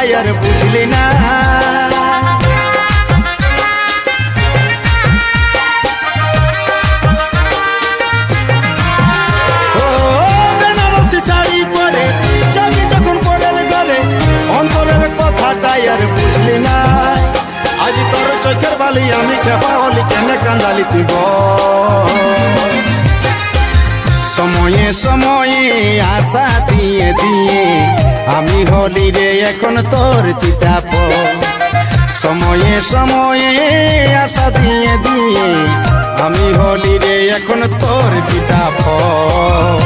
কথাটাই আর বুঝলি না। ও বেনারসি শাড়ি পরে যাবি যখন পরের ঘরে, অন্তরের কথাটাই আর বুঝলি না। আজ তোর চোখের বালি আমি খেপা হলি, কেনে কান্দালি তুই বল। সময়ে সময়ে আশা দিয়ে দিয়ে আমি হলি রে এখন তোর তিতা ফল। সময়ে সময়ে আশা দিয়ে দিয়ে আমি হলি রে এখন তোর তিতা ফল।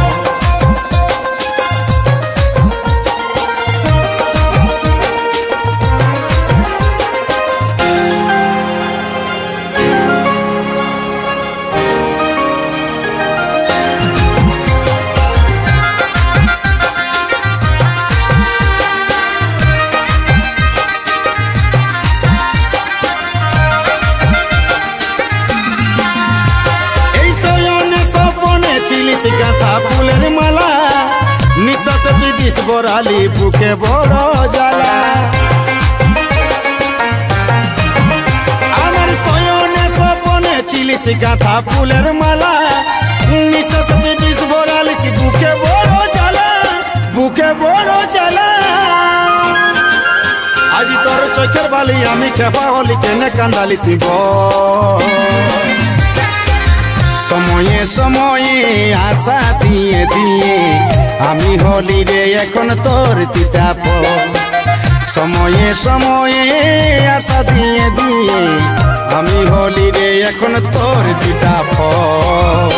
গাঁথা ফুলের মালা নিঃশ্বাস তুই বিষ বরালি, বুকে বড় জ্বালা। আমার শয়নে স্বপনে ছিলিস গাঁথা ফুলের মালা, নিঃশ্বাস তুই বিষ বরালিস, বুকে বড় জ্বালা, বুকে বড় জ্বালা। আজ তোর চোখের বালি আমি খেপা হলি, কেনে কান্দালি তুই বল। সময়ে সময়ে আশা দিয়ে দিয়ে আমি হলি রে এখন তোর তিতা ফল। সময়ে সময়ে আশা দিয়ে দিয়ে আমি হলি রে এখন তোর তিতা ফল।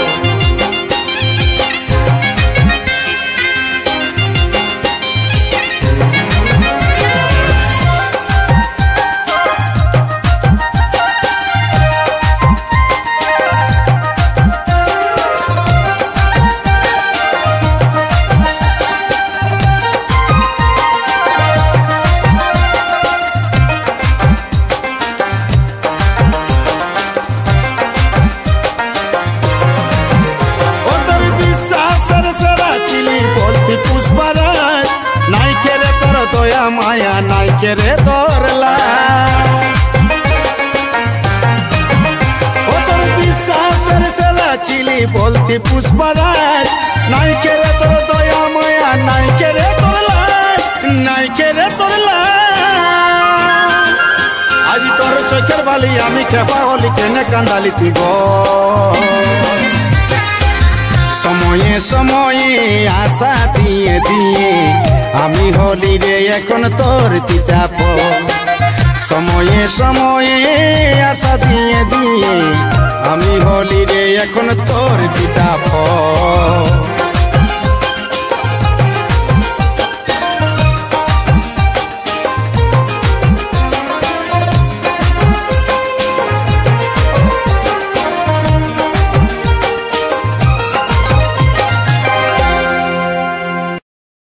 পুষ্পরাজ নাই খেরে তোর দয়া মায়া, নাই খেরে তোর লাজ। ও তোর বিশ্বাসের সেরা ছিলি বলতি পুষ্পরাজ, নাই খেরে তোর দয়া মায়া, নাই খেরে তোর লাজ, নাই খেরে তোর লাজ। আজ তোর চোখের বালি আমি খেপা হলি, কেনে কান্দালি তুই বল। সময়ে সময়ে আশা দিয়ে দিয়ে আমি হলি রে এখন তোর তিতা ফল। সময়ে সময়ে আশা দিয়ে দিয়ে আমি হলি রে এখন তোর তিতা ফল।